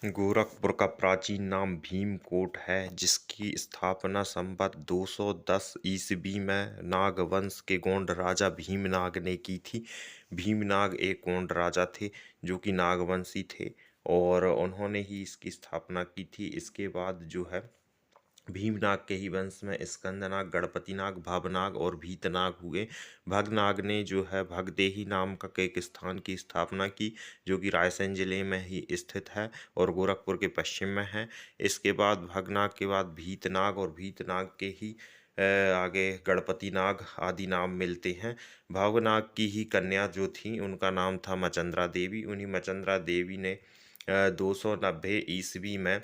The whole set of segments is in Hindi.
गोरखपुर का प्राचीन नाम भीमकोट है, जिसकी स्थापना संवत 210 ईस्वी में नागवंश के गोंड राजा भीमनाग ने की थी। भीमनाग एक गोंड राजा थे जो कि नागवंशी थे और उन्होंने ही इसकी स्थापना की थी। इसके बाद जो है भीमनाग के ही वंश में स्कंदनाग, गणपतिनाग, भवनाग और भीतनाग हुए। भगनाग ने जो है भगदेही नाम का एक स्थान की स्थापना की, जो कि रायसेन जिले में ही स्थित है और गोरखपुर के पश्चिम में है। इसके बाद भगनाग के बाद भीतनाग और भीतनाग के ही आगे गणपतिनाग आदि नाम मिलते हैं। भवनाग की ही कन्या जो थी उनका नाम था मचंद्रा देवी। उन्हीं मचंद्रा देवी ने 290 ईस्वी में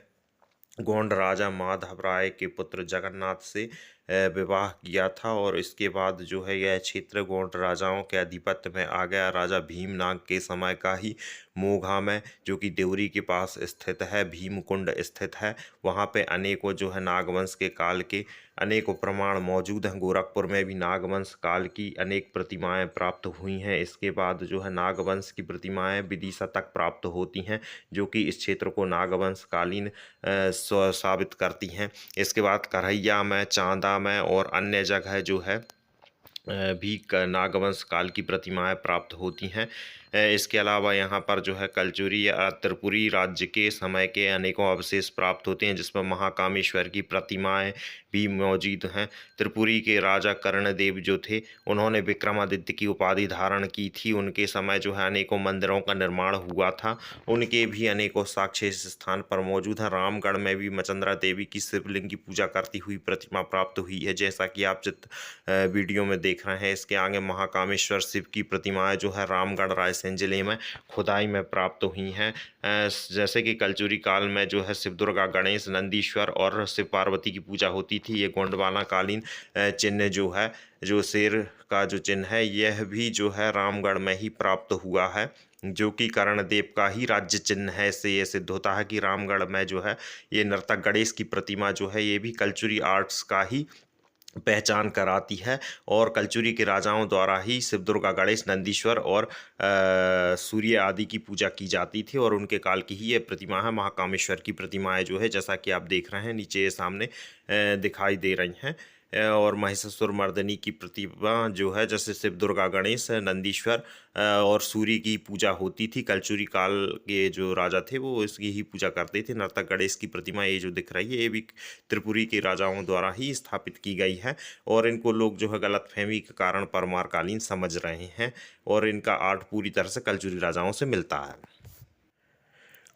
गोंड राजा माधव राय के पुत्र जगन्नाथ से विवाह किया था और इसके बाद जो है यह क्षेत्र गोंड राजाओं के आधिपत्य में आ गया। राजा भीमनाग के समय का ही मोघा में, जो कि देवरी के पास स्थित है, भीमकुंड स्थित है। वहाँ पे अनेकों जो है नागवंश के काल के अनेकों प्रमाण मौजूद हैं। गोरखपुर में भी नागवंश काल की अनेक प्रतिमाएं प्राप्त हुई हैं। इसके बाद जो है नागवंश की प्रतिमाएं विदिशा तक प्राप्त होती हैं, जो कि इस क्षेत्र को नागवंश कालीन साबित करती हैं। इसके बाद करहिया में, चांदा में और अन्य जगह जो है भी नागवंश काल की प्रतिमाएं प्राप्त होती हैं। इसके अलावा यहाँ पर जो है कलचुरी या त्रिपुरी राज्य के समय के अनेकों अवशेष प्राप्त होते हैं, जिसमें महाकामेश्वर की प्रतिमाएं भी मौजूद हैं। त्रिपुरी के राजा कर्णदेव जो थे, उन्होंने विक्रमादित्य की उपाधि धारण की थी। उनके समय जो है अनेकों मंदिरों का निर्माण हुआ था। उनके भी अनेकों साक्ष्य इस स्थान पर मौजूद हैं। रामगढ़ में भी मचंद्रा देवी की शिवलिंग की पूजा करती हुई प्रतिमा प्राप्त हुई है, जैसा कि आप वीडियो में देख रहे हैं। इसके आगे महाकामेश्वर शिव की प्रतिमाएं जो है रामगढ़ रायसेन जिले में खुदाई में प्राप्त हुई हैं। जैसे कि कलचुरी काल में जो है शिव दुर्गा, गणेश, नंदीश्वर और शिव पार्वती की पूजा होती थी। ये गोंडवाना कालीन चिन्ह जो है, जो शेर का जो चिन्ह है, यह भी जो है रामगढ़ में ही प्राप्त हुआ है, जो कि कर्णदेव का ही राज्य चिन्ह है। इससे ये सिद्ध होता है कि रामगढ़ में जो है ये नर्तक गणेश की प्रतिमा जो है, ये भी कलचुरी आर्ट्स का ही पहचान कराती है और कलचुरी के राजाओं द्वारा ही शिव दुर्गा, गणेश, नंदीश्वर और सूर्य आदि की पूजा की जाती थी और उनके काल की ही ये प्रतिमा है। महाकामेश्वर की प्रतिमाएं जो है, जैसा कि आप देख रहे हैं नीचे ये सामने दिखाई दे रही हैं। और महिषासुर मर्दिनी की प्रतिमा जो है, जैसे शिव दुर्गा, गणेश, नंदीश्वर और सूर्य की पूजा होती थी। कलचुरी काल के जो राजा थे वो इसकी ही पूजा करते थे। नर्तक गणेश की प्रतिमा ये जो दिख रही है, ये भी त्रिपुरी के राजाओं द्वारा ही स्थापित की गई है और इनको लोग जो है गलतफहमी के कारण परमारकालीन समझ रहे हैं और इनका आर्ट पूरी तरह से कलचुरी राजाओं से मिलता है।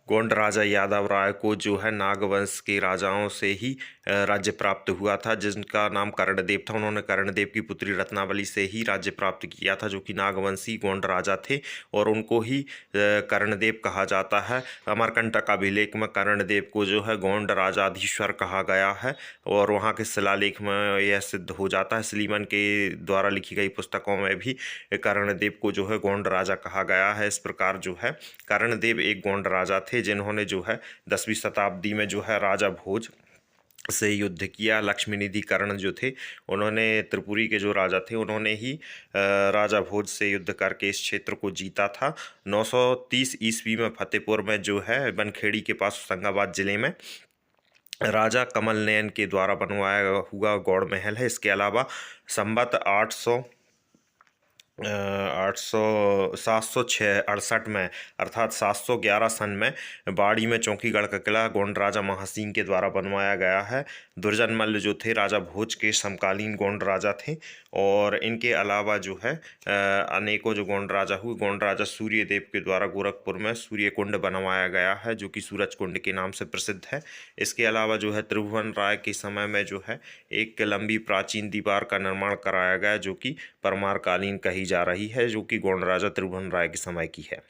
गोंड राजा यादव राय को जो है नागवंश के राजाओं से ही राज्य प्राप्त हुआ था, जिनका नाम कर्णदेव था। उन्होंने कर्णदेव की पुत्री रत्नावली से ही राज्य प्राप्त किया था, जो कि नागवंशी गोंड राजा थे और उनको ही कर्णदेव कहा जाता है। अमरकंटक अभिलेख में कर्णदेव को जो है गोंड राजाधीश्वर कहा गया है और वहाँ के शिलालेख में यह सिद्ध हो जाता है। स्लीमन के द्वारा लिखी गई पुस्तकों में भी कर्णदेव को जो है गोंड राजा कहा गया है। इस प्रकार जो है कर्णदेव एक गोंड राजा थे, जिन्होंने जो है 10वीं शताब्दी में जो है राजा भोज से युद्ध किया। लक्ष्मीनिधि कर्ण जो थे, उन्होंने त्रिपुरी के जो राजा थे, उन्होंने ही राजा भोज से युद्ध करके इस क्षेत्र को जीता था। 930 ईस्वी में फतेहपुर में जो है बनखेड़ी के पास होशंगाबाद जिले में राजा कमल नयन के द्वारा बनवाया हुआ गौड़ महल है। इसके अलावा संवत 768 में अर्थात 711 सन में बाड़ी में चौकीगढ़ का किला गोंड राजा महासिंह के द्वारा बनवाया गया है। दुर्जन मल्ल जो थे राजा भोज के समकालीन गोंड राजा थे और इनके अलावा जो है अनेकों जो गोंड राजा हुए। गोंड राजा सूर्यदेव के द्वारा गोरखपुर में सूर्य कुंड बनवाया गया है, जो कि सूरज कुंड के नाम से प्रसिद्ध है। इसके अलावा जो है त्रिभुवन राय के समय में जो है एक लंबी प्राचीन दीवार का निर्माण कराया गया, जो कि परमारकालीन कही जा रही है, जो कि गोंड राजा त्रिभुवन राय के समय की है।